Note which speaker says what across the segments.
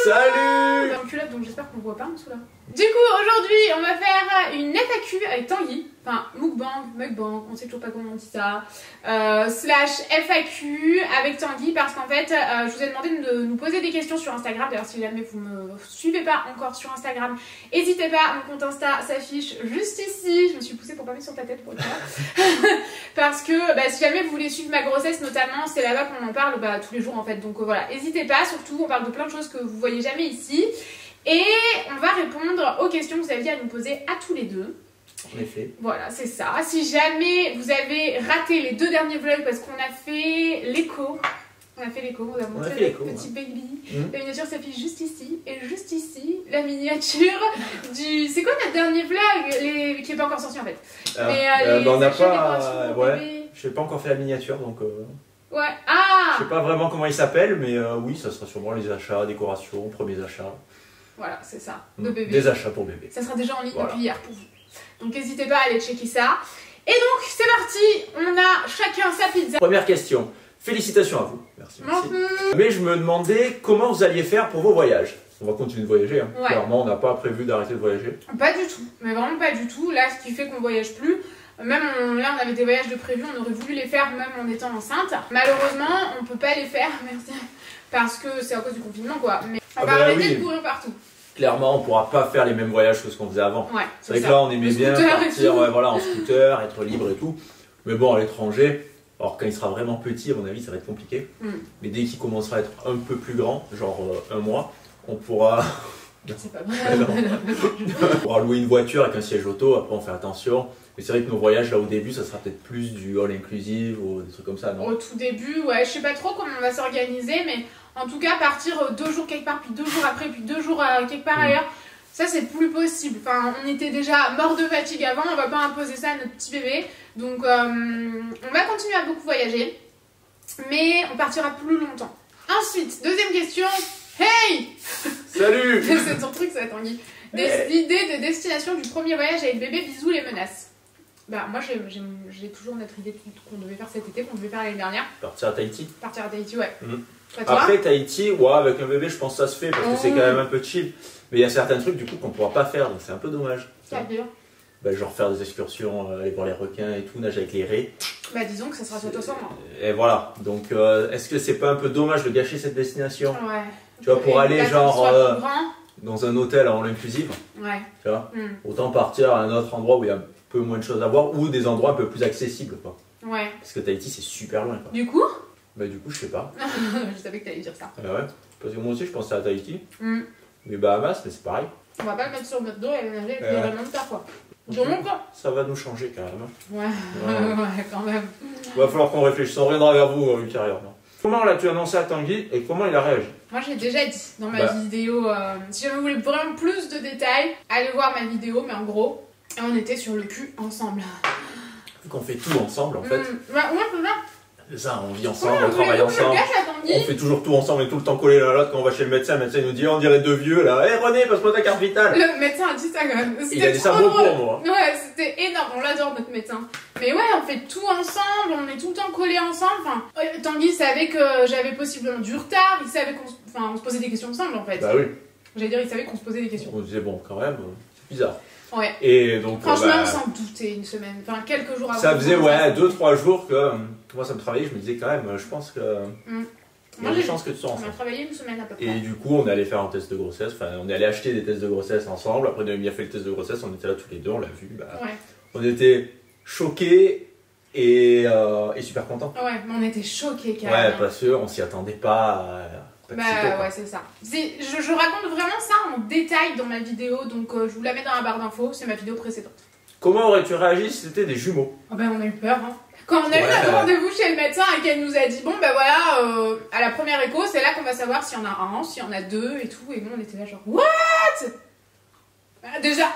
Speaker 1: Salut.
Speaker 2: En culotte, donc j'espère qu'on voit pas en dessous là. Du coup, aujourd'hui, on va faire une FAQ avec Tanguy. Enfin, mukbang, on sait toujours pas comment on dit ça. Slash FAQ avec Tanguy parce qu'en fait, je vous ai demandé de nous poser des questions sur Instagram. D'ailleurs, si jamais vous me suivez pas encore sur Instagram, n'hésitez pas, mon compte Insta s'affiche juste ici. Je me suis poussée pour pas mettre sur ta tête pour le faire. Parce que si jamais vous voulez suivre ma grossesse notamment, c'est là-bas qu'on en parle tous les jours en fait. Donc voilà, n'hésitez pas, surtout on parle de plein de choses que vous voyez jamais ici. Et on va répondre aux questions que vous aviez à nous poser à tous les deux.
Speaker 1: En effet.
Speaker 2: Voilà, c'est ça. Si jamais vous avez raté les 2 derniers vlogs parce qu'on a fait l'écho. On a fait l'écho, on a montré le petit baby. La miniature s'affiche juste ici. Et juste ici, la miniature du... C'est quoi notre dernier vlog qui n'est pas encore sorti en fait.
Speaker 1: On n'a pas... Ouais, je n'ai pas encore fait la miniature donc...
Speaker 2: Ouais, ah,
Speaker 1: je sais pas vraiment comment il s'appelle, mais oui, ça sera sûrement les achats, décorations, premiers achats.
Speaker 2: Voilà, c'est ça, de bébé.
Speaker 1: Des achats pour bébé.
Speaker 2: Ça sera déjà en ligne depuis hier pour vous. Donc n'hésitez pas à aller checker ça. Et donc, c'est parti, on a chacun sa pizza.
Speaker 1: Première question. Félicitations à vous. Merci. Mais je me demandais comment vous alliez faire pour vos voyages. On va continuer de voyager. Hein. Ouais. Clairement, on n'a pas prévu d'arrêter de voyager.
Speaker 2: Pas du tout, mais vraiment pas du tout. Là, ce qui fait qu'on voyage plus. Même là, on avait des voyages de prévus, on aurait voulu les faire même en étant enceinte. Malheureusement, on peut pas les faire, merci, parce que c'est à cause du confinement, quoi. Mais on va arrêter de courir partout.
Speaker 1: Clairement, on pourra pas faire les mêmes voyages que ce qu'on faisait avant.
Speaker 2: Ouais,
Speaker 1: c'est vrai que là, on aimait bien partir voilà, en scooter, être libre et tout. Mais bon, à l'étranger, alors quand il sera vraiment petit, à mon avis, ça va être compliqué. Mais dès qu'il commencera à être un peu plus grand, genre 1 mois, on pourra...
Speaker 2: C'est pas vrai.
Speaker 1: On pourra louer une voiture avec un siège auto, après on fait attention. Mais c'est vrai que nos voyages là au début, ça sera peut-être plus du all inclusive ou des trucs comme ça, non?
Speaker 2: Au tout début, ouais, je sais pas trop comment on va s'organiser, mais en tout cas partir 2 jours quelque part, puis 2 jours après, puis 2 jours quelque part ailleurs, ça c'est plus possible. Enfin, on était déjà mort de fatigue avant, on va pas imposer ça à notre petit bébé. Donc on va continuer à beaucoup voyager, mais on partira plus longtemps. Ensuite, deuxième question. Hey!
Speaker 1: Salut!
Speaker 2: C'est ton truc ça, Tanguy. Des idées de destination du premier voyage avec bébé, bisous, les menaces. Bah moi j'ai toujours notre idée qu'on devait faire cet été, qu'on devait faire l'année dernière.
Speaker 1: Partir à Tahiti.
Speaker 2: Partir à Tahiti, ouais.
Speaker 1: Après Tahiti, ouais, avec un bébé je pense que ça se fait parce que c'est quand même un peu chill. Mais il y a certains trucs du coup qu'on pourra pas faire, donc c'est un peu dommage.
Speaker 2: C'est-à-dire
Speaker 1: genre faire des excursions, aller voir les requins et tout, nager avec les raies.
Speaker 2: Bah disons que ça sera soit moi.
Speaker 1: Et voilà, donc est-ce que c'est pas un peu dommage de gâcher cette destination?
Speaker 2: Ouais.
Speaker 1: Tu vois, pour aller genre dans un hôtel en inclusive,
Speaker 2: ouais.
Speaker 1: Tu vois, autant partir à un autre endroit où il y a un peu moins de choses à voir ou des endroits un peu plus accessibles, quoi.
Speaker 2: Ouais.
Speaker 1: Parce que Tahiti c'est super loin, quoi.
Speaker 2: Du coup?
Speaker 1: Bah du coup je sais pas.
Speaker 2: Je savais que t'allais dire ça.
Speaker 1: Ouais, parce que moi aussi je pensais à Tahiti. Mais Bahamas, mais c'est pareil.
Speaker 2: On va pas le mettre sur notre dos et aller nager avec les remonteurs, quoi. Donc
Speaker 1: ça va nous changer quand même.
Speaker 2: Ouais, quand même.
Speaker 1: Il va falloir qu'on réfléchisse, on reviendra vers vous ultérieurement. Comment l'as-tu annoncé à Tanguy et comment il a réagi?
Speaker 2: Moi j'ai déjà dit dans ma vidéo, si jamais vous voulez vraiment plus de détails, allez voir ma vidéo, mais en gros, on était sur le cul ensemble.
Speaker 1: Vu qu'on fait tout ensemble en fait.
Speaker 2: Ouais, c'est ça.
Speaker 1: C'est ça, on vit ensemble, on travaille ensemble. On fait toujours tout ensemble, on est tout le temps collés l'un à l'autre. Quand on va chez le médecin il nous dit on dirait 2 vieux là. Hé René, passe-moi ta carte vitale.
Speaker 2: Le médecin a dit ça quand même.
Speaker 1: Il a dit ça beaucoup pour moi.
Speaker 2: Ouais, c'était énorme, on l'adore notre médecin. Mais ouais, on fait tout ensemble, on est tout le temps collés ensemble. Enfin, Tanguy savait que j'avais possiblement du retard, il savait qu'on se posait des questions ensemble en fait.
Speaker 1: Bah oui.
Speaker 2: J'allais dire, il savait qu'on se posait des questions.
Speaker 1: On disait bon, quand même, c'est bizarre.
Speaker 2: Ouais.
Speaker 1: Et donc,
Speaker 2: franchement, on s'en doutait une semaine, enfin quelques jours avant.
Speaker 1: Ça faisait 2-3 jours que moi ça me travaillait, je me disais quand même, je pense que. Il y a des chances que tu sois ensemble.
Speaker 2: On a travaillé une semaine à peu près.
Speaker 1: Et du coup, on est allé faire un test de grossesse, enfin, on est allé acheter des tests de grossesse ensemble. Après, on a bien fait le test de grossesse, on était là tous les deux, on l'a vu. On était choqués et super contents.
Speaker 2: Ouais, mais on était choqués carrément.
Speaker 1: Ouais, parce qu'on s'y attendait pas.
Speaker 2: Ouais, c'est ça. Je raconte vraiment ça en détail dans ma vidéo, donc je vous la mets dans la barre d'infos, c'est ma vidéo précédente.
Speaker 1: Comment aurais-tu réagi si c'était des jumeaux?
Speaker 2: Oh ben on a eu peur, hein. Quand on a eu notre rendez-vous chez le médecin et qu'elle nous a dit bon ben voilà, à la première écho, c'est là qu'on va savoir s'il y en a un, s'il y en a 2 et tout, et nous on était là genre what? Déjà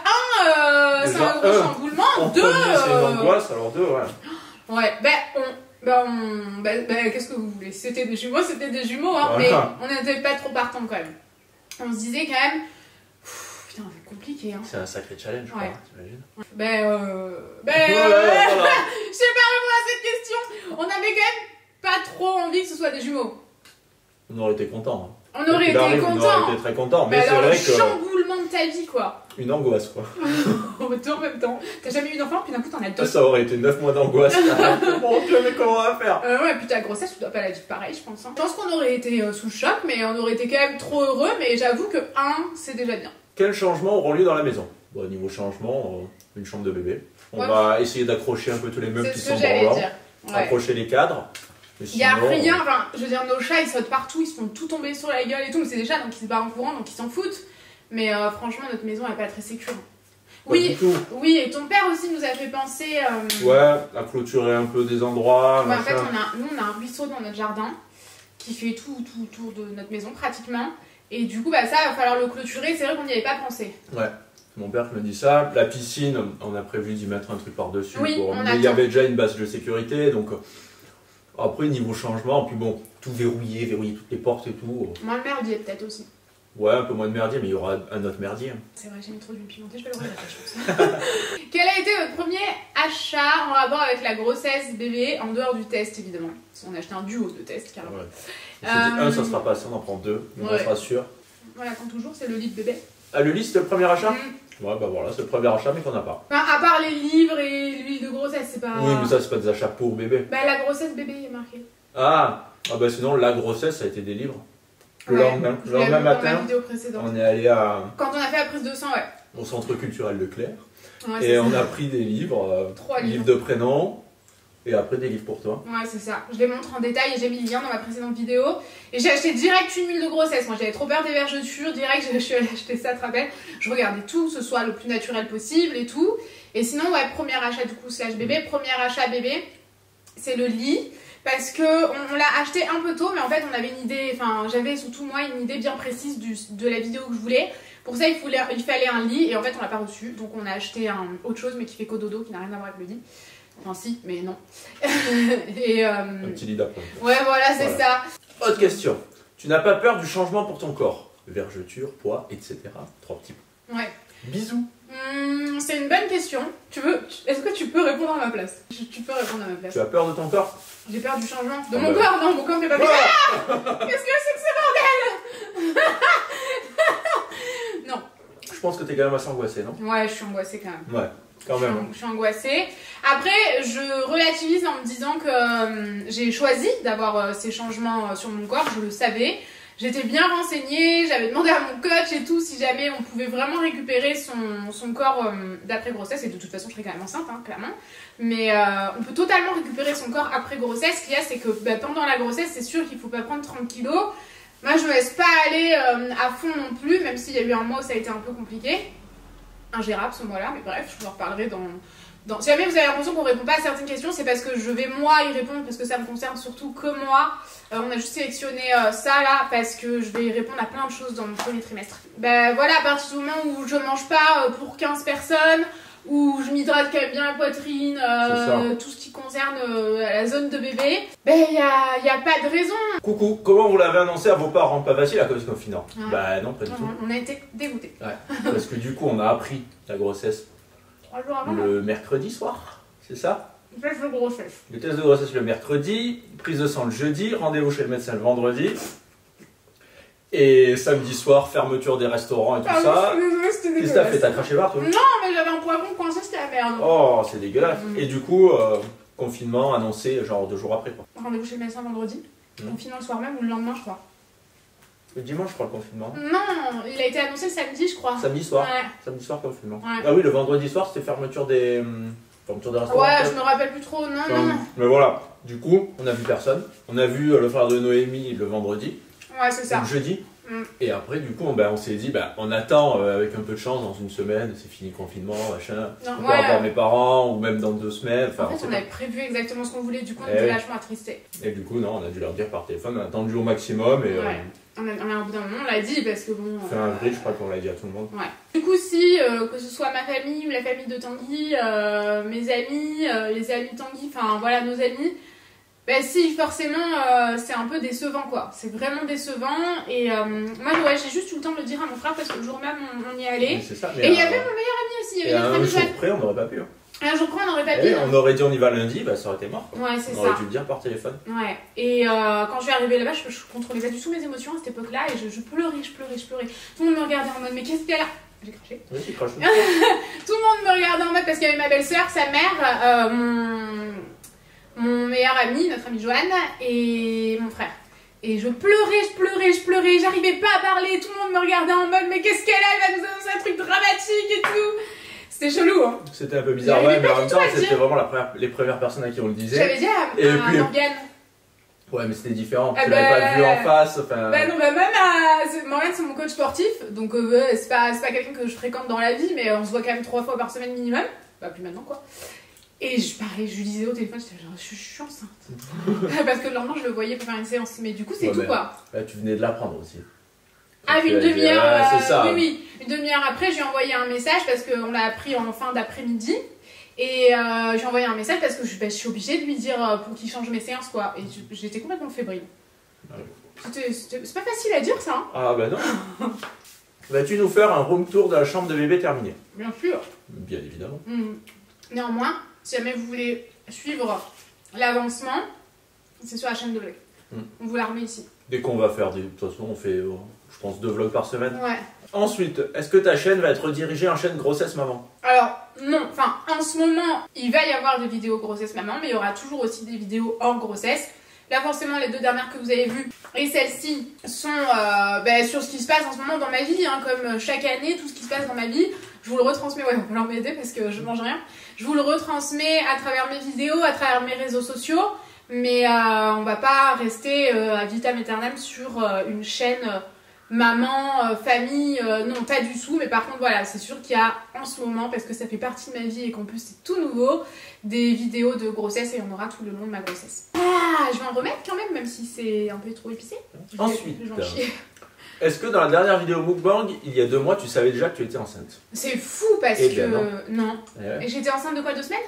Speaker 2: c'est un gros chamboulement, 2
Speaker 1: c'est une angoisse, alors 2
Speaker 2: ouais. Qu'est-ce que vous voulez? C'était des jumeaux, hein, mais on n'était pas trop partants quand même. On se disait quand même, putain, c'est compliqué, hein.
Speaker 1: C'est un sacré challenge, quoi, t'imagines?
Speaker 2: Je sais pas répondre à cette question. On avait quand même pas trop envie que ce soit des jumeaux.
Speaker 1: On aurait été contents.
Speaker 2: On aurait été contents.
Speaker 1: On aurait été très contents, mais c'est
Speaker 2: alors,
Speaker 1: vrai
Speaker 2: le
Speaker 1: que...
Speaker 2: chamboulement de ta vie, quoi.
Speaker 1: Une angoisse, quoi.
Speaker 2: En même temps. T'as jamais eu d'enfant, puis d'un coup t'en as deux.
Speaker 1: Ça aurait été 9 mois d'angoisse. Mon Dieu, mais comment on va faire?
Speaker 2: Ouais, puis ta grossesse, tu dois pas la vivre pareil, je pense. Hein. Je pense qu'on aurait été sous le choc, mais on aurait été quand même trop heureux, mais j'avoue que 1, c'est déjà bien.
Speaker 1: Quels changements auront lieu dans la maison? Bon, niveau changement, une chambre de bébé. On va essayer d'accrocher un peu tous les meubles qui sont branlants. Ouais. Accrocher les cadres.
Speaker 2: Il y a rien, enfin, je veux dire, nos chats ils sautent partout, ils se font tout tomber sur la gueule et tout, mais c'est des chats donc ils se barrent en courant donc ils s'en foutent. Mais franchement, notre maison elle est pas très sécure. Oui, oui, et ton père aussi nous a fait penser.
Speaker 1: Ouais, à clôturer un peu des endroits.
Speaker 2: Ouais, en fait, nous on a un ruisseau dans notre jardin qui fait tout autour de notre maison pratiquement. Et du coup, bah, ça va falloir le clôturer, c'est vrai qu'on n'y avait pas pensé.
Speaker 1: Ouais. Mon père me dit ça. La piscine, on a prévu d'y mettre un truc par-dessus.
Speaker 2: Oui,
Speaker 1: mais il y avait déjà une base de sécurité. Donc après, niveau changement, puis bon, tout verrouiller toutes les portes et tout.
Speaker 2: Moins de merdier peut-être aussi.
Speaker 1: Ouais, un peu moins de merdier, mais il y aura un autre merdier.
Speaker 2: C'est vrai, j'ai mis trop d'huile pimentée, je vais le remettre, je pense. Quel a été votre premier achat en rapport avec la grossesse bébé, en dehors du test évidemment? Parce qu'on a acheté un duo de tests carrément. Ouais.
Speaker 1: Un, ça sera pas assez, on en prend 2, on sera sûr.
Speaker 2: Voilà, comme toujours, c'est le lit de bébé.
Speaker 1: Ah, le lit, c'était le premier achat? Ouais, bah voilà, c'est le premier achat, mais qu'on n'a pas.
Speaker 2: Enfin, à part les livres et l'huile de grossesse, c'est pas...
Speaker 1: Oui, mais ça, c'est pas des achats pour bébé.
Speaker 2: Bah, la grossesse bébé, il est marqué.
Speaker 1: Ah bah sinon, la grossesse, ça a été des livres. Le lendemain matin, on est allé à...
Speaker 2: Quand on a fait la prise de sang, ouais.
Speaker 1: Au centre culturel Leclerc.
Speaker 2: Ouais,
Speaker 1: et on a pris des livres.
Speaker 2: 3 livres.
Speaker 1: De prénom. Et après des livres pour toi.
Speaker 2: Ouais, c'est ça. Je les montre en détail et j'ai mis le lien dans ma précédente vidéo. Et j'ai acheté direct une huile de grossesse. Moi, j'avais trop peur des vergetures. Direct, je suis allée acheter ça, tu te rappelles. Je regardais tout, que ce soit le plus naturel possible et tout. Et sinon, ouais, premier achat du coup, / bébé. Premier achat bébé, c'est le lit. Parce que on l'a acheté un peu tôt, mais en fait, on avait une idée, enfin, j'avais surtout moi une idée bien précise de la vidéo que je voulais. Pour ça, il fallait un lit et en fait, on l'a pas reçu. Donc, on a acheté autre chose, mais qui fait cododo, qui n'a rien à voir avec le lit. Enfin si, mais non. Et
Speaker 1: un petit lit d'après.
Speaker 2: Ouais, voilà, c'est ça.
Speaker 1: Autre question. Tu n'as pas peur du changement pour ton corps? Vergeture, poids, etc. 3 petits points.
Speaker 2: Ouais.
Speaker 1: Bisous.
Speaker 2: C'est une bonne question. Est-ce que tu peux répondre à ma place? Tu peux répondre à ma place.
Speaker 1: Tu as peur de ton corps?
Speaker 2: J'ai peur du changement. De mon corps? Non, mon corps fait pas peur. Ah, qu'est-ce que c'est que ce bordel? Non.
Speaker 1: Je pense que t'es quand même assez angoissée, non?
Speaker 2: Ouais, je suis angoissée quand même.
Speaker 1: Ouais. Quand même.
Speaker 2: Je suis angoissée. Après, je relativise en me disant que j'ai choisi d'avoir ces changements sur mon corps, je le savais. J'étais bien renseignée, j'avais demandé à mon coach et tout si jamais on pouvait vraiment récupérer son corps d'après grossesse. Et de toute façon, je serais quand même enceinte, hein, clairement. Mais on peut totalement récupérer son corps après grossesse. Ce qu'il y a, c'est que pendant la grossesse, c'est sûr qu'il ne faut pas prendre 30 kilos. Moi, je me laisse pas aller à fond non plus, même s'il y a eu un mois où ça a été un peu compliqué. Ingérable ce mois-là, mais bref, je vous en reparlerai dans... Si jamais vous avez l'impression qu'on répond pas à certaines questions, c'est parce que je vais moi y répondre, parce que ça me concerne surtout que moi. On a juste sélectionné ça là, parce que je vais y répondre à plein de choses dans mon premier trimestre. Ben voilà, à partir du moment où je mange pas pour 15 personnes, où je m'hydrate quand même bien la poitrine, tout ce qui concerne la zone de bébé, ben y a pas de raison.
Speaker 1: Coucou, comment vous l'avez annoncé à vos parents? Pas facile à cause du confinement. Bah non, pas du tout.
Speaker 2: On a été dégoûtés.
Speaker 1: Ouais, parce que du coup on a appris la grossesse
Speaker 2: 3 jours avant,
Speaker 1: le mercredi soir, c'est ça?
Speaker 2: Le test de grossesse.
Speaker 1: Le test de grossesse le mercredi, prise de sang le jeudi, rendez-vous chez le médecin le vendredi. Et samedi soir, fermeture des restaurants et tout ça. Qu'est-ce que t'as fait? T'as craché partout?
Speaker 2: Non, mais j'avais un poivron coincé, c'était la merde.
Speaker 1: Oh, c'est dégueulasse. Et du coup, confinement annoncé genre 2 jours après, quoi.
Speaker 2: Rendez-vous chez le médecin vendredi. Confinement le soir même ou le lendemain, je crois.
Speaker 1: Le dimanche, je crois, le confinement.
Speaker 2: Non, il a été annoncé le samedi, je crois.
Speaker 1: Samedi soir?
Speaker 2: Ouais.
Speaker 1: Samedi soir, confinement.
Speaker 2: Ouais.
Speaker 1: Ah oui, le vendredi soir, c'était fermeture des restaurants.
Speaker 2: Ouais, je me rappelle plus trop, non.
Speaker 1: Mais voilà, du coup, on a vu personne. On a vu le frère de Noémie le vendredi.
Speaker 2: Ouais, c'est ça.
Speaker 1: Le jeudi. Et après, du coup, on s'est dit, on attend avec un peu de chance, dans une semaine, c'est fini le confinement, machin. On peut avoir mes parents, ou même dans 2 semaines.
Speaker 2: En fait, on avait prévu exactement ce qu'on voulait, du coup, on était vachement attristés.
Speaker 1: Et du coup, non, on a dû leur dire par téléphone, on a attendu au maximum. Et,
Speaker 2: au bout d'un moment, on l'a dit, parce que bon...
Speaker 1: Fin avril, je crois qu'on l'a dit à tout le monde.
Speaker 2: Ouais. Du coup, si, que ce soit ma famille ou la famille de Tanguy, mes amis, les amis de Tanguy, enfin voilà, nos amis... Ben si, forcément, c'est un peu décevant, quoi. C'est vraiment décevant. Et moi, j'ai juste eu le temps de le dire à mon frère parce que le jour même, on y allait.
Speaker 1: Oui, c'est ça,
Speaker 2: et il y avait mon meilleur ami aussi. Il y avait notre ami
Speaker 1: Joël. Après, on n'aurait pas pu.
Speaker 2: Un jour quoi, on aurait pas
Speaker 1: Et
Speaker 2: pu.
Speaker 1: on aurait dit on y va lundi, bah ça aurait été mort.
Speaker 2: Ouais, c'est
Speaker 1: On
Speaker 2: ça.
Speaker 1: aurait dû le dire par téléphone.
Speaker 2: Ouais, et quand je suis arrivée là-bas, je contrôlais pas du tout mes émotions à cette époque-là et je pleurais. Tout le monde me regardait en mode mais qu'est-ce qu'elle a. J'ai craché.
Speaker 1: Oui, tu craches.
Speaker 2: Tout le monde me regardait en mode parce qu'il y avait ma belle-sœur, sa mère, mon meilleur ami, notre ami Joanne et mon frère. Et je pleurais, j'arrivais pas à parler, tout le monde me regardait en mode mais qu'est-ce qu'elle a, elle va nous annoncer un truc dramatique et tout. C'était chelou, hein.
Speaker 1: C'était un peu bizarre, ouais, mais en même temps, c'était vraiment les premières personnes à qui on le disait.
Speaker 2: J'avais dit à Morgane.
Speaker 1: Ouais, mais c'était différent, tu l'avais pas vu en face. Enfin...
Speaker 2: Bah non, bah même Morgane, c'est mon coach sportif, donc c'est pas quelqu'un que je fréquente dans la vie, mais on se voit quand même 3 fois par semaine minimum. Bah plus maintenant, quoi. Et je lui disais au téléphone, j'étais genre, je suis enceinte. Parce que le lendemain, je le voyais pour faire une séance, mais du coup, c'est tout, quoi.
Speaker 1: Là, tu venais de l'apprendre aussi.
Speaker 2: Ah oui, une demi-heure,
Speaker 1: c'est ça.
Speaker 2: Oui, une demi-heure après, je lui ai envoyé un message parce qu'on l'a appris en fin d'après-midi. Et je lui ai envoyé un message parce que je suis obligée de lui dire pour qu'il change mes séances, quoi. Et j'étais complètement fébrile. C'est pas facile à dire, ça, hein.
Speaker 1: Ah bah non. Vas-tu nous faire un room tour de la chambre de bébé terminé?
Speaker 2: Bien sûr.
Speaker 1: Bien évidemment.
Speaker 2: Néanmoins, si jamais vous voulez suivre l'avancement, c'est sur la chaîne de vlog. On vous la remet ici.
Speaker 1: Dès qu'on va faire des... De toute façon, on fait, je pense, 2 vlogs par semaine.
Speaker 2: Ouais.
Speaker 1: Ensuite, est-ce que ta chaîne va être redirigée en chaîne grossesse maman?
Speaker 2: Alors, non. Enfin, en ce moment, il va y avoir des vidéos grossesse maman, mais il y aura toujours aussi des vidéos hors grossesse. Là, forcément, les 2 dernières que vous avez vues et celles-ci sont sur ce qui se passe en ce moment dans ma vie. Hein, comme chaque année, tout ce qui se passe dans ma vie, je vous le retransmets. Ouais, il va falloir m'aider parce que je mange rien. Je vous le retransmets à travers mes vidéos, à travers mes réseaux sociaux. Mais on va pas rester à vitam aeternam sur une chaîne maman, famille, non pas du tout, mais par contre voilà, c'est sûr qu'il y a en ce moment, parce que ça fait partie de ma vie et qu'en plus c'est tout nouveau, des vidéos de grossesse et on aura tout le long de ma grossesse. Ah, je vais en remettre quand même si c'est un peu trop épicé.
Speaker 1: Ensuite, est-ce que dans la dernière vidéo mukbang, il y a 2 mois, tu savais déjà que tu étais enceinte?
Speaker 2: C'est fou parce que... Non.
Speaker 1: Ouais.
Speaker 2: Et j'étais enceinte de quoi, 2 semaines?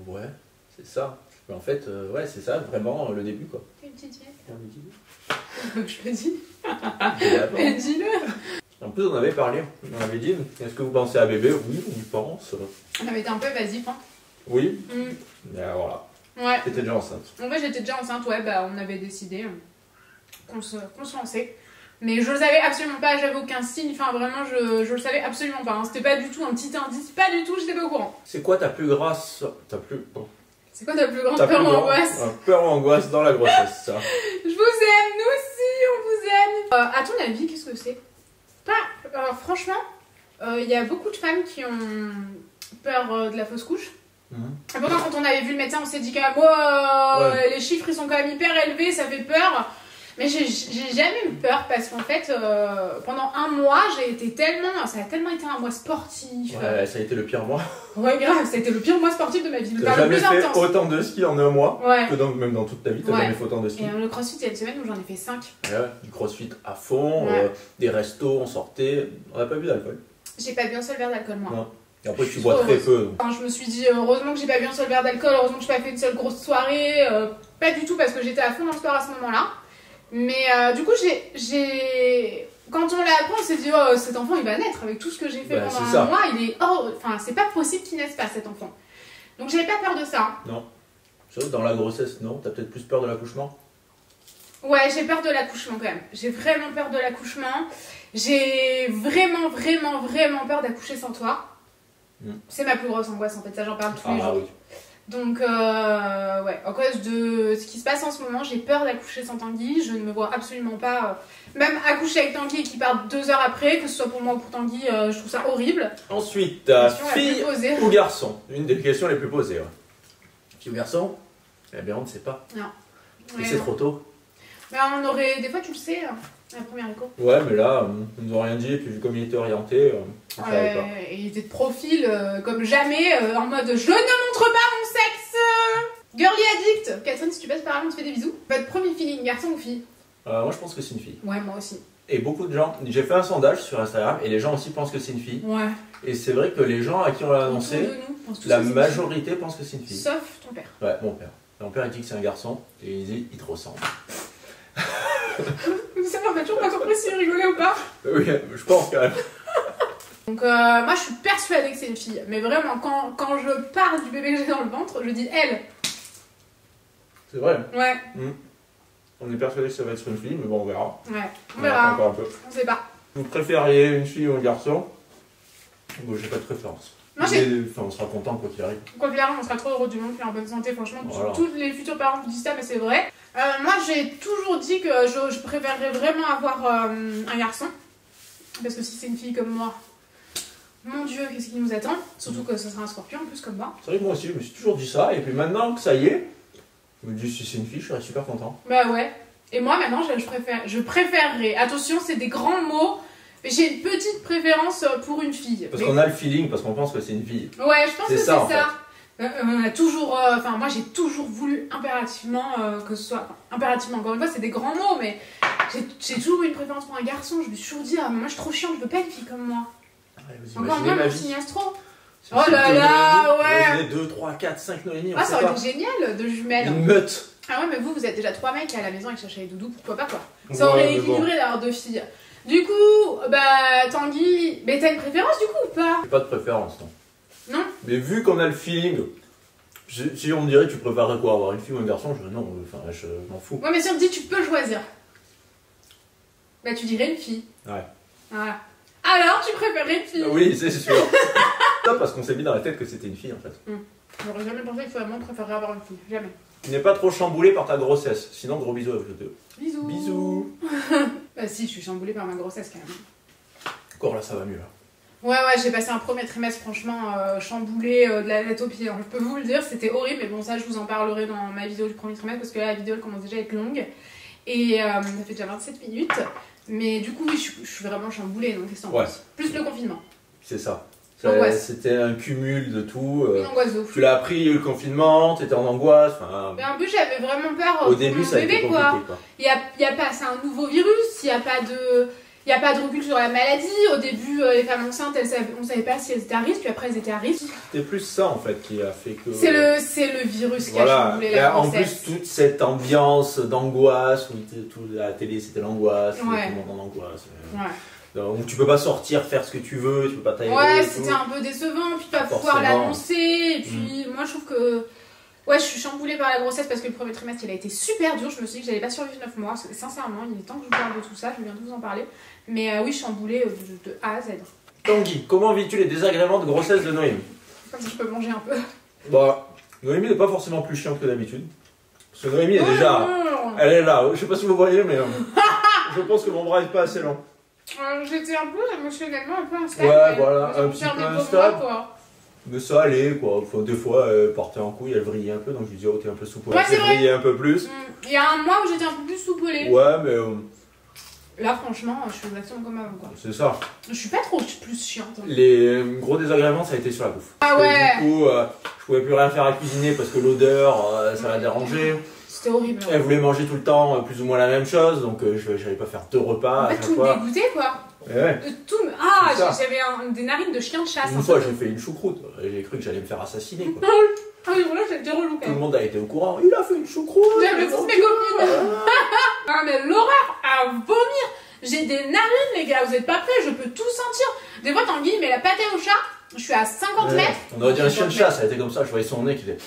Speaker 1: Ouais, c'est ça. Mais en fait, ouais, c'est ça, vraiment le début, quoi.
Speaker 2: T'es une petite fille.
Speaker 1: Je
Speaker 2: le dis.
Speaker 1: Mais
Speaker 2: dis-le.
Speaker 1: En plus, on avait parlé, on avait dit, est-ce que vous pensez à bébé? Oui, on y pense.
Speaker 2: On avait été un peu évasif, hein.
Speaker 1: Oui. Mais voilà.
Speaker 2: Ouais.
Speaker 1: T'étais déjà enceinte.
Speaker 2: En vrai, j'étais déjà enceinte, ouais, bah on avait décidé qu'on se lançait. Mais je le savais absolument pas, j'avais aucun signe, enfin vraiment, je le savais absolument pas. Hein. C'était pas du tout un petit indice, pas du tout, j'étais pas au courant.
Speaker 1: C'est quoi ta plus grasse.
Speaker 2: C'est quoi ta plus grande peur ou angoisse?
Speaker 1: Peur ou angoisse dans la grossesse, ça.
Speaker 2: Je vous aime, nous aussi, on vous aime. À ton avis, qu'est-ce que c'est? Franchement, il y a beaucoup de femmes qui ont peur de la fausse couche. Et pourtant, quand on avait vu le médecin, on s'est dit quand même, les chiffres ils sont quand même hyper élevés, ça fait peur. Mais j'ai jamais eu peur parce qu'en fait, pendant un mois, ça a tellement été un mois sportif.
Speaker 1: Ouais, ça a été le pire mois.
Speaker 2: Ouais, grave, ça a été le pire mois sportif de ma vie.
Speaker 1: T'as jamais fait autant de ski en un mois que même dans toute ta vie, t'as jamais fait autant de ski.
Speaker 2: Et le crossfit, il y a une semaine où j'en ai fait 5.
Speaker 1: Ouais, du crossfit à fond, des restos, on sortait, on n'a pas bu d'alcool.
Speaker 2: J'ai pas bu un seul verre d'alcool, moi.
Speaker 1: Non. Et après, tu bois très peu.
Speaker 2: Enfin, je me suis dit, heureusement que j'ai pas bu un seul verre d'alcool, heureusement que j'ai pas fait une seule grosse soirée. Pas du tout, parce que j'étais à fond dans le sport à ce moment-là. Mais du coup, quand on l'a appris, on s'est dit, oh, cet enfant il va naître avec tout ce que j'ai fait pendant un mois. Enfin, c'est pas possible qu'il naisse pas cet enfant. Donc j'avais pas peur de ça.
Speaker 1: Non. Dans la grossesse, non. T'as peut-être plus peur de l'accouchement?
Speaker 2: Ouais, j'ai peur de l'accouchement quand même. J'ai vraiment peur de l'accouchement. J'ai vraiment peur d'accoucher sans toi. C'est ma plus grosse angoisse en fait, ça j'en parle tous les jours. Oui. Donc, ouais, à cause de ce qui se passe en ce moment, j'ai peur d'accoucher sans Tanguy. Je ne me vois absolument pas, même accoucher avec Tanguy et qu'il parte 2 heures après, que ce soit pour moi ou pour Tanguy, je trouve ça horrible.
Speaker 1: Ensuite, fille ou garçon? Une des questions les plus posées. Ouais. Fille ou garçon? Eh bien, on ne sait pas.
Speaker 2: Non.
Speaker 1: Et c'est trop tôt.
Speaker 2: Mais on aurait, des fois, tu le sais, la première écho.
Speaker 1: Ouais, mais là, ils nous ont rien dit, et puis comme il était orienté, on savait pas.
Speaker 2: Et il était de profil comme jamais, en mode je ne montre pas mon sexe. Girly addict. Catherine, si tu passes par là, on te fait des bisous. Votre premier feeling, garçon ou fille?
Speaker 1: Moi, je pense que c'est une fille.
Speaker 2: Ouais, moi aussi.
Speaker 1: Et beaucoup de gens, j'ai fait un sondage sur Instagram, et les gens aussi pensent que c'est une fille.
Speaker 2: Ouais.
Speaker 1: Et c'est vrai que les gens à qui on l'a annoncé, la majorité pense que c'est une fille.
Speaker 2: Sauf ton père.
Speaker 1: Ouais, mon père. Mon père, il dit que c'est un garçon, et il dit, il te ressemble.
Speaker 2: Vous savez, on fait toujours pas compris s'il rigolait ou pas.
Speaker 1: Oui, je pense quand même.
Speaker 2: Donc moi je suis persuadée que c'est une fille. Mais vraiment, quand je parle du bébé que j'ai dans le ventre, je dis elle.
Speaker 1: C'est vrai.
Speaker 2: Ouais.
Speaker 1: On est persuadé que ça va être une fille, mais bon, on verra.
Speaker 2: Ouais, on verra.
Speaker 1: Encore un peu.
Speaker 2: On sait pas.
Speaker 1: Vous préfériez une fille ou un garçon? Moi, j'ai pas de préférence.
Speaker 2: Moi,
Speaker 1: on sera content quoi qu'il arrive.
Speaker 2: Quoi qu'il arrive, on sera trop heureux du monde, puis en bonne santé. Franchement,
Speaker 1: voilà.
Speaker 2: Tous les futurs parents disent ça, mais c'est vrai. Moi, j'ai toujours dit que je préférerais vraiment avoir un garçon. Parce que si c'est une fille comme moi, mon Dieu, qu'est-ce qui nous attend? Surtout que ce sera un scorpion en plus comme moi.
Speaker 1: C'est vrai que moi aussi, je me suis toujours dit ça, et puis maintenant que ça y est, je me dis si c'est une fille, je serais super content.
Speaker 2: Bah ouais. Et moi, maintenant, je préférerais. Attention, c'est des grands mots. Mais j'ai une petite préférence pour une fille.
Speaker 1: Parce qu'on a le feeling, parce qu'on pense que c'est une fille.
Speaker 2: Ouais, je pense que c'est ça. On a toujours, moi j'ai toujours voulu impérativement que ce soit, impérativement encore une fois c'est des grands mots, mais j'ai toujours eu une préférence pour un garçon. Je me suis toujours dit ah mais moi je suis trop chiante, je veux pas une fille comme moi. Ouais, encore moins mon signe astro. Oh là là, ouais.
Speaker 1: 2, 3, 4, 5 Noémie.
Speaker 2: Ah ça aurait été génial de jumelles.
Speaker 1: Une meute.
Speaker 2: Ah ouais mais vous êtes déjà 3 mecs à la maison et qui cherchent les doudous, pourquoi pas quoi. Ça aurait équilibré d'avoir 2 filles. Du coup, bah Tanguy, mais t'as une préférence du coup ou pas?
Speaker 1: J'ai pas de préférence non.
Speaker 2: Non.
Speaker 1: Mais vu qu'on a le feeling, si on me dirait tu préférerais quoi, avoir une fille ou un garçon, je non, enfin je m'en fous.
Speaker 2: Ouais mais si on te dit tu peux choisir, bah tu dirais une fille.
Speaker 1: Ouais.
Speaker 2: Voilà. Alors tu préférerais une fille?
Speaker 1: Oui, c'est sûr. Top parce qu'on s'est mis dans la tête que c'était une fille en fait.
Speaker 2: J'aurais jamais pensé qu'il vraiment préférerais avoir une fille, jamais.
Speaker 1: Tu n'es pas trop chamboulé par ta grossesse, sinon gros bisous à vous deux.
Speaker 2: Bisous.
Speaker 1: Bisous.
Speaker 2: Bah si, je suis chamboulée par ma grossesse quand même.
Speaker 1: Encore là ça va mieux là.
Speaker 2: Ouais, j'ai passé un premier trimestre franchement chamboulé de la tête aux pieds. Je peux vous le dire, c'était horrible, mais bon ça je vous en parlerai dans ma vidéo du premier trimestre parce que là la vidéo elle commence déjà à être longue. Et ça fait déjà 27 minutes. Mais du coup oui, je suis vraiment chamboulée, donc qu'est-ce que t'en penses? Plus le confinement.
Speaker 1: C'est ça.
Speaker 2: C'était
Speaker 1: un cumul de tout.
Speaker 2: Une angoisse de fou.
Speaker 1: Tu l'as appris le confinement, t'étais en angoisse.
Speaker 2: Mais en plus j'avais vraiment peur
Speaker 1: au début,
Speaker 2: pour mon bébé quoi. Il y a pas, c'est un nouveau virus, il y a pas de recul sur la maladie. Au début, les femmes enceintes, on savait pas si elles étaient à risque, puis après elles étaient à risque.
Speaker 1: C'était plus ça en fait qui a fait que.
Speaker 2: C'est le virus qui a chamboulé la grossesse.
Speaker 1: En plus, toute cette ambiance d'angoisse, où à la télé c'était l'angoisse, tout le monde en angoisse. Donc tu peux pas sortir, faire ce que tu veux, tu peux pas tailler.
Speaker 2: Ouais, c'était un peu décevant, puis pas pouvoir l'annoncer. Et puis moi je trouve que. Ouais, je suis chamboulée par la grossesse parce que le premier trimestre il a été super dur. Je me suis dit que j'allais pas survivre 9 mois. Sincèrement, il est temps que je vous parle de tout ça. Je viens de vous en parler. Mais oui, chamboulée de A à Z.
Speaker 1: Tanguy, comment vis-tu les désagréments de grossesse de Noémie?
Speaker 2: Comme si je peux manger un peu.
Speaker 1: Bah, Noémie n'est pas forcément plus chiante que d'habitude. Parce que Noémie est déjà. Elle est là. Je sais pas si vous voyez, mais je pense que mon bras est pas assez long.
Speaker 2: J'étais un peu émotionnellement un peu instable.
Speaker 1: Ouais, voilà, un petit peu instable.
Speaker 2: Quoi.
Speaker 1: Mais ça allait quoi. Enfin, des fois elle partait en couille, elle vrillait un peu, donc je lui disais oh t'es un peu soupolée,
Speaker 2: ouais,
Speaker 1: elle vrillait un peu plus.
Speaker 2: Il y a un mois où j'étais un peu plus soupolée.
Speaker 1: Ouais mais
Speaker 2: là franchement je suis exactement comme avant quoi.
Speaker 1: C'est ça.
Speaker 2: Je suis pas trop plus chiante. Hein.
Speaker 1: Les gros désagréments ça a été sur la bouffe.
Speaker 2: Ah ouais.
Speaker 1: Du coup je pouvais plus rien faire à cuisiner parce que l'odeur ça la dérangeait.
Speaker 2: C'était horrible.
Speaker 1: Elle voulait manger tout le temps plus ou moins la même chose, donc je n'allais pas faire 2 repas.
Speaker 2: En fait tout me dégoûtait quoi.
Speaker 1: Ouais.
Speaker 2: Tout j'avais des narines de chien de chasse.
Speaker 1: Une fois j'ai fait une choucroute, j'ai cru que j'allais me faire assassiner quoi.
Speaker 2: Ah oui, là c'était relou quand même.
Speaker 1: Tout le monde a été au courant, il a fait une choucroute.
Speaker 2: J'avais tous mes copines. Ah mais l'horreur à vomir. J'ai des narines les gars, vous êtes pas prêts, je peux tout sentir. Des fois Tanguy mais la pâtée au chat, je suis à 50 mètres.
Speaker 1: On aurait dit un chien de chasse, ça a été comme ça, je voyais son nez qui était.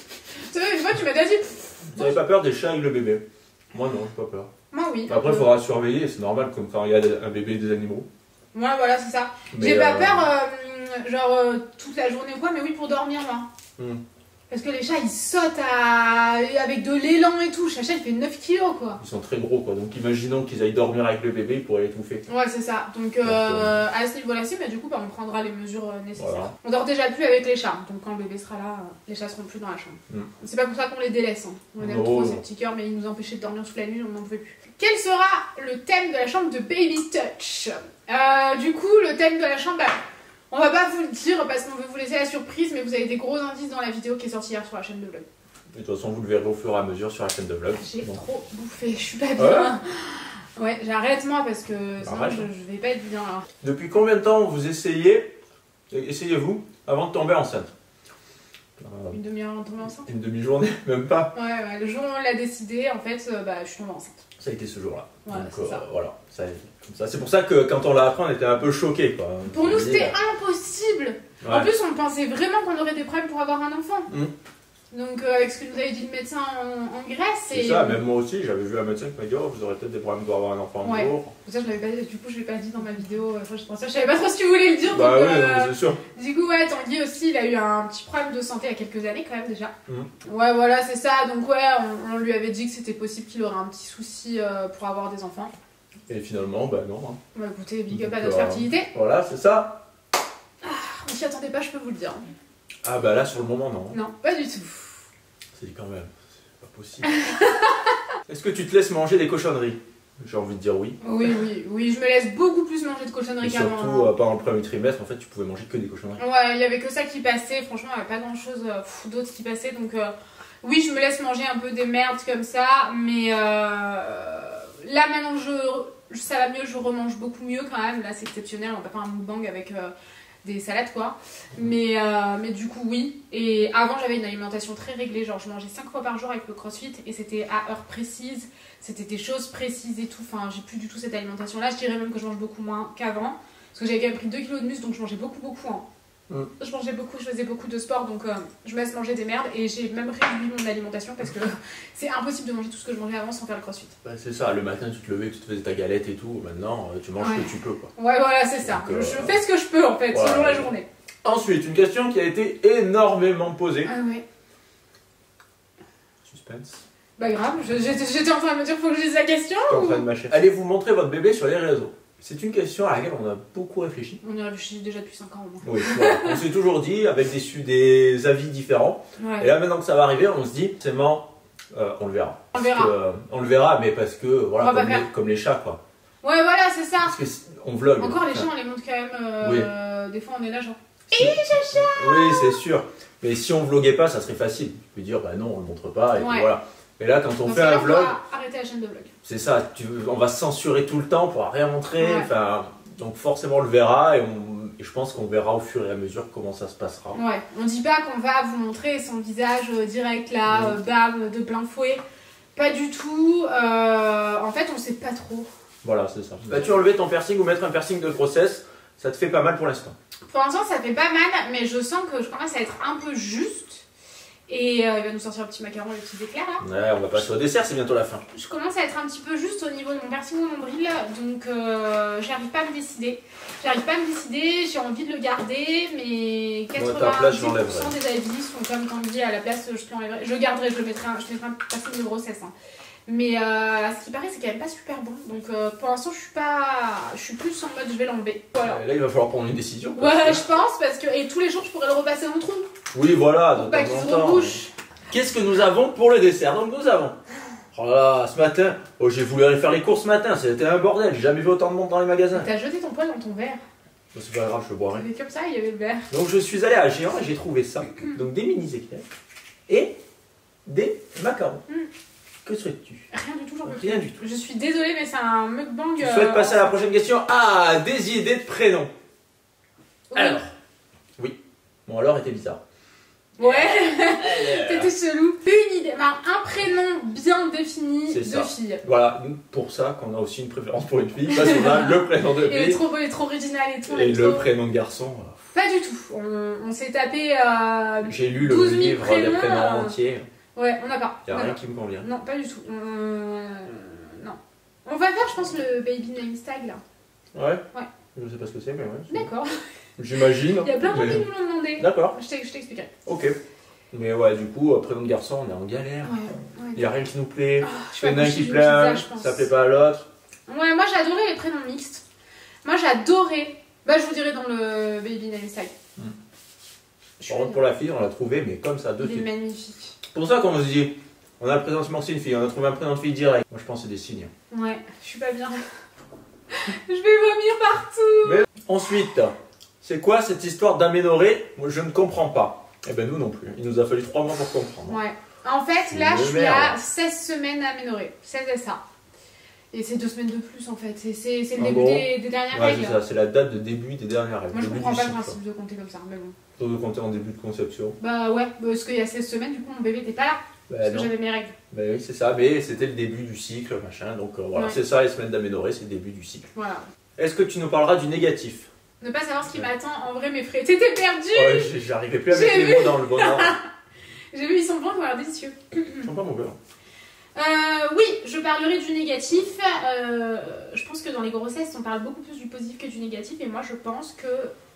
Speaker 2: Tu sais, une fois tu m'as déjà dit.
Speaker 1: Vous n'avez pas peur des chats avec le bébé? Moi non, j'ai pas peur.
Speaker 2: Moi oui.
Speaker 1: Après il faudra surveiller, c'est normal comme quand il y a un bébé et des animaux.
Speaker 2: Ouais voilà c'est ça. J'ai pas peur toute la journée ou quoi, mais oui pour dormir moi. Parce que les chats ils sautent avec de l'élan et tout, chaque chat il fait 9 kilos quoi.
Speaker 1: Ils sont très gros quoi, donc imaginons qu'ils aillent dormir avec le bébé, ils pourraient l'étouffer.
Speaker 2: Ouais c'est ça, donc à ce niveau là si, mais du coup on prendra les mesures nécessaires. Voilà. On dort déjà plus avec les chats, donc quand le bébé sera là, les chats seront plus dans la chambre. C'est pas pour ça qu'on les délaisse, hein. On aime trop ces petits cœurs, mais ils nous empêchaient de dormir toute la nuit, on n'en pouvait plus. Quel sera le thème de la chambre de Baby Touch? Du coup le thème de la chambre, on va pas vous le dire parce qu'on veut vous laisser la surprise, mais vous avez des gros indices dans la vidéo qui est sortie hier sur la chaîne de vlog.
Speaker 1: De toute façon, vous le verrez au fur et à mesure sur la chaîne de vlog.
Speaker 2: J'ai trop bouffé, je suis pas bien. Ouais, j'arrête moi parce que sinon je vais pas être bien là.
Speaker 1: Depuis combien de temps vous essayez-vous avant de tomber enceinte?
Speaker 2: Une demi-heure avant de tomber enceinte?
Speaker 1: Une demi-journée, même pas.
Speaker 2: Ouais, le jour où on l'a décidé, en fait, je suis tombée enceinte.
Speaker 1: Ça a été ce jour-là.
Speaker 2: Voilà,
Speaker 1: donc voilà, ça, c'est pour ça que quand on l'a appris, on était un peu choqués.
Speaker 2: Pour nous, c'était impossible. Ouais. En plus, on pensait vraiment qu'on aurait des problèmes pour avoir un enfant. Donc, avec ce que nous avait dit le médecin en Grèce.
Speaker 1: C'est ça, même moi aussi, j'avais vu un médecin qui m'a dit, oh, vous aurez peut-être des problèmes pour avoir un enfant un jour.
Speaker 2: Ça, du coup, je l'ai pas dit dans ma vidéo. Je savais pas trop ce que tu voulais le dire.
Speaker 1: Bah
Speaker 2: donc,
Speaker 1: oui, c'est sûr.
Speaker 2: Du coup, ouais, Tanguy aussi, il a eu un petit problème de santé il y a quelques années quand même déjà. Ouais, voilà, c'est ça. Donc, ouais, on lui avait dit que c'était possible qu'il aurait un petit souci pour avoir des enfants.
Speaker 1: Et finalement, bah non.
Speaker 2: Bah écoutez, big up à notre fertilité.
Speaker 1: Voilà, c'est ça.
Speaker 2: On s'y attendait pas, je peux vous le dire.
Speaker 1: Ah bah là, sur le moment, non.
Speaker 2: Non, pas du tout.
Speaker 1: C'est quand même, c'est pas possible. Est-ce que tu te laisses manger des cochonneries? J'ai envie de dire oui.
Speaker 2: Oui, je me laisse beaucoup plus manger de cochonneries qu'avant.
Speaker 1: Surtout pendant le premier trimestre, en fait, tu pouvais manger que des cochonneries.
Speaker 2: Ouais, il y avait que ça qui passait. Franchement, il n'y avait pas grand chose d'autre qui passait. Donc, oui, je me laisse manger un peu des merdes comme ça. Mais là, maintenant, ça va mieux, je remange beaucoup mieux quand même. Là, c'est exceptionnel. On va pas faire un mukbang avec des salades, quoi. Mais du coup, oui. Et avant, j'avais une alimentation très réglée. Genre, je mangeais 5 fois par jour avec le crossfit. Et c'était à heure précise. C'était des choses précises et tout. Enfin, j'ai plus du tout cette alimentation-là. Je dirais même que je mange beaucoup moins qu'avant. Parce que j'avais quand même pris 2 kilos de muscle, donc je mangeais beaucoup. Je mangeais beaucoup, je faisais beaucoup de sport, donc je me laisse manger des merdes. Et j'ai même réduit mon alimentation parce que c'est impossible de manger tout ce que je mangeais avant sans faire le crossfit.
Speaker 1: Bah, c'est ça, le matin tu te levais, tu te faisais ta galette et tout. Maintenant, tu manges ce que tu peux, quoi.
Speaker 2: Ouais, voilà, c'est ça. Je fais ce que je peux en fait, selon la journée.
Speaker 1: Ensuite, une question qui a été énormément posée.
Speaker 2: Ah ouais.
Speaker 1: Suspense.
Speaker 2: Bah grave, j'étais en train de me dire faut que je dise la question.
Speaker 1: En train de mâcher. Allez-vous montrer votre bébé sur les réseaux? C'est une question à laquelle on a beaucoup réfléchi.
Speaker 2: On y réfléchit déjà depuis 5 ans au moins.
Speaker 1: Oui, voilà. On s'est toujours dit, avec des avis différents. Ouais. Et là maintenant que ça va arriver, on se dit, forcément, on le verra. On le verra, mais parce que, voilà, comme les chats, quoi.
Speaker 2: Ouais, voilà, c'est ça.
Speaker 1: Parce qu'on vlog.
Speaker 2: Encore les chats, on les montre quand même. Des fois, on est là genre. Et chacha.
Speaker 1: Oui, c'est sûr. Mais si on vloguait pas, ça serait facile. Tu peux dire, bah non, on le montre pas, et puis voilà. Mais là, quand on fait un vlog.
Speaker 2: On va arrêter la chaîne de vlog.
Speaker 1: C'est ça, on va censurer tout le temps pour rien montrer. Enfin, donc forcément, on le verra, et je pense qu'on verra au fur et à mesure comment ça se passera.
Speaker 2: Ouais, on dit pas qu'on va vous montrer son visage direct là, bam, de plein fouet. Pas du tout. En fait, on sait pas trop.
Speaker 1: Voilà, c'est ça. Vas-tu enlever ton piercing ou mettre un piercing de grossesse? Ça te fait pas mal pour l'instant?
Speaker 2: Pour l'instant, ça fait pas mal, mais je sens que je commence à être un peu juste. Et il va nous sortir un petit macaron et des petits éclairs là.
Speaker 1: Ouais, on va passer au dessert, c'est bientôt la fin.
Speaker 2: Je commence à être un petit peu juste au niveau de mon piercing au nombril, donc j'arrive pas à me décider. J'ai envie de le garder, mais 90% des avis sont comme Tanguy. À la place, je te l'enlèverai. Je garderai, je mettrai un piercing de grossesse. Hein. Mais ce qui paraît, c'est quand même pas super bon. Donc pour l'instant, je suis plus en mode je vais l'enlever. Voilà.
Speaker 1: Là, il va falloir prendre une décision.
Speaker 2: Ouais, je pense, parce que. Et tous les jours, je pourrais le repasser dans le trou.
Speaker 1: Oui, voilà.
Speaker 2: Pour pas qu'il se rebouche.
Speaker 1: Qu'est-ce que nous avons pour le dessert? Donc nous avons. Oh là là, ce matin, j'ai voulu aller faire les courses ce matin, c'était un bordel, j'ai jamais vu autant de monde dans les magasins.
Speaker 2: T'as jeté ton poil dans ton verre.
Speaker 1: C'est pas grave, je le boirai.
Speaker 2: Mais comme ça, il y avait le verre.
Speaker 1: Donc je suis allé à Géant et j'ai trouvé ça. Donc des mini éclairs et des macarons. Que souhaites-tu?
Speaker 2: Rien du tout, j'en peux
Speaker 1: plus. Rien du tout.
Speaker 2: Je suis désolée, mais c'est un mukbang.
Speaker 1: Tu souhaites passer à la prochaine question? Ah, des idées de prénoms. Oui. Alors, oui. Bon, alors était bizarre.
Speaker 2: Ouais, t'étais chelou. Une idée, un prénom bien défini de fille.
Speaker 1: Voilà, pour ça qu'on a aussi une préférence pour une fille, parce qu'on a le prénom de fille.
Speaker 2: Il est trop beau, il est trop original et tout.
Speaker 1: Et le prénom de garçon.
Speaker 2: Pas du tout. On s'est tapé.
Speaker 1: J'ai lu le livre des prénoms entiers.
Speaker 2: Ouais, on n'a pas.
Speaker 1: Il n'y a rien qui me convient.
Speaker 2: Non, pas du tout. Non. On va faire, je pense, le baby name style là.
Speaker 1: Ouais. Je sais pas ce que c'est, mais ouais.
Speaker 2: D'accord.
Speaker 1: J'imagine.
Speaker 2: Il y a plein de gens qui nous l'ont demandé.
Speaker 1: D'accord.
Speaker 2: Je t'expliquerai.
Speaker 1: Ok. Mais ouais, du coup, prénom de garçon, on est en galère. Il n'y a rien qui nous plaît. Il y en a un qui plaît, ça plaît pas à l'autre.
Speaker 2: Ouais, moi j'ai adoré les prénoms mixtes. Moi j'ai adoré. Bah, je vous dirai dans le baby name style.
Speaker 1: Par contre, pour la fille, on l'a trouvé, mais comme ça, de suite.
Speaker 2: Il est magnifique.
Speaker 1: C'est pour ça qu'on se dit, on a le prénom de c'est une fille, on a trouvé un prénom de fille direct. Moi, je pense que c'est des signes.
Speaker 2: Ouais, je suis pas bien. Je vais vomir partout.
Speaker 1: Mais ensuite, c'est quoi cette histoire d'aménorrhée? Moi, je ne comprends pas. Eh ben, nous non plus. Il nous a fallu 3 mois pour comprendre.
Speaker 2: Ouais. En fait, là, je suis à 16 semaines à aménorrhée. 16 SA. Et c'est 2 semaines de plus, en fait. C'est le début des dernières règles.
Speaker 1: Ouais, c'est ça. C'est la date de début des dernières règles.
Speaker 2: Moi, je comprends pas le principe de compter comme ça, mais bon.
Speaker 1: De compter en début de conception.
Speaker 2: Bah ouais, parce qu'il y a 16 semaines, du coup, mon bébé n'était pas là. parce que j'avais mes règles.
Speaker 1: Bah oui, c'est ça, mais c'était le début du cycle, machin, donc voilà, c'est ça, les semaines d'aménorrhée, c'est le début du cycle.
Speaker 2: Voilà.
Speaker 1: Est-ce que tu nous parleras du négatif?
Speaker 2: Ne pas savoir ce qui m'attend en vrai, mes frais. T'étais perdu.
Speaker 1: Ouais, j'arrivais plus à mettre les mots dans le bon ordre.
Speaker 2: J'ai vu, ils sont bons, ils ont l'air délicieux.
Speaker 1: Ils sont pas mauvais.
Speaker 2: Oui, je parlerai du négatif. Je pense que dans les grossesses, on parle beaucoup plus du positif que du négatif. Et moi, je pense que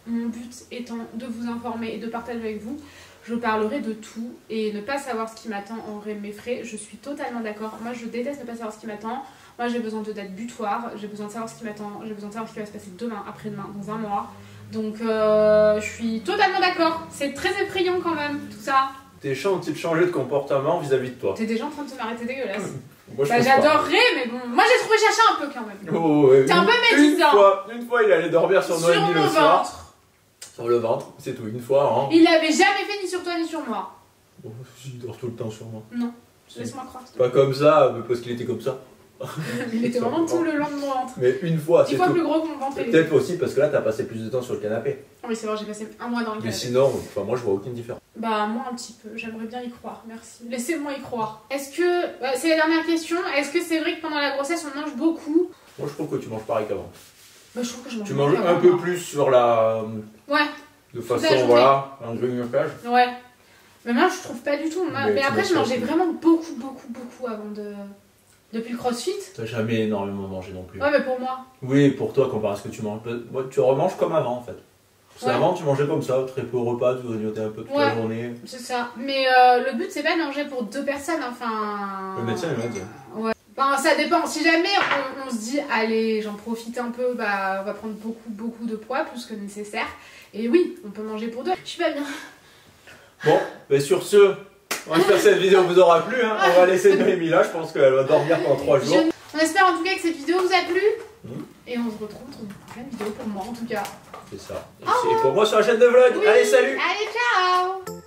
Speaker 2: mon but étant de vous informer et de partager avec vous, je parlerai de tout. Et ne pas savoir ce qui m'attend en vrai m'effraie. Je suis totalement d'accord. Moi, je déteste ne pas savoir ce qui m'attend. Moi, j'ai besoin de dates butoirs. J'ai besoin de savoir ce qui m'attend. J'ai besoin de savoir ce qui va se passer demain, après-demain, dans un mois. Donc, je suis totalement d'accord. C'est très effrayant quand même, tout ça.
Speaker 1: T'es ont-ils changé de comportement vis-à-vis de toi?
Speaker 2: T'es déjà en train de te m'arrêter dégueulasse.
Speaker 1: Moi,
Speaker 2: bah, j'adorerais, mais bon, moi j'ai trouvé chercher un peu quand même.
Speaker 1: Oh, ouais.
Speaker 2: T'es un peu médisant.
Speaker 1: Une fois, il allait dormir sur Noémie le soir. Sur le ventre, c'est tout, une fois. Hein.
Speaker 2: Il l'avait jamais fait ni sur toi ni sur moi.
Speaker 1: Oh, il dort tout le temps sur moi.
Speaker 2: Non, laisse-moi croire.
Speaker 1: Pas comme ça, mais parce qu'il était comme ça.
Speaker 2: Il était vraiment tout le long de mon ventre.
Speaker 1: Mais une fois, c'est
Speaker 2: 10 fois plus gros que mon ventre.
Speaker 1: Peut-être aussi parce que là, t'as passé plus de temps sur le canapé.
Speaker 2: Oui, c'est vrai, j'ai passé un mois dans le canapé.
Speaker 1: Mais sinon, moi, je vois aucune différence.
Speaker 2: Bah, moi un petit peu, j'aimerais bien y croire, merci. Laissez-moi y croire. Est-ce que, c'est la dernière question, est-ce que c'est vrai que pendant la grossesse, on mange beaucoup?
Speaker 1: Moi, je trouve que tu manges pareil qu'avant.
Speaker 2: Bah, je trouve que je mange
Speaker 1: Tu manges un peu plus sur la...
Speaker 2: Ouais.
Speaker 1: De façon, voilà, un grignotage.
Speaker 2: Ouais. Mais moi, je trouve pas du tout. Mais après, je mangeais vraiment beaucoup avant de... Depuis le crossfit.
Speaker 1: T'as jamais énormément mangé non plus.
Speaker 2: Ouais, mais pour moi.
Speaker 1: Oui, pour toi, comparé à ce que tu manges. Moi, tu remanges comme avant, en fait. Parce qu'avant, tu mangeais comme ça, très peu de repas, tu grignotais un peu toute la journée.
Speaker 2: C'est ça. Mais le but, c'est pas de manger pour 2 personnes, enfin...
Speaker 1: Le médecin, il m'a dit.
Speaker 2: Ouais. Enfin, ça dépend. Si jamais on se dit, allez, j'en profite un peu, bah, on va prendre beaucoup de poids, plus que nécessaire. Et oui, on peut manger pour 2. Je suis pas bien.
Speaker 1: Bon, mais sur ce, on espère que cette vidéo vous aura plu. Hein. On va laisser Noémie là, je pense qu'elle va dormir pendant 3 jours.
Speaker 2: On espère en tout cas que cette vidéo vous a plu. Et on se retrouve dans une prochaine vidéo pour moi en tout cas.
Speaker 1: C'est ça. Et pour moi sur la chaîne de vlog. Oui. Allez, salut!
Speaker 2: Allez, ciao!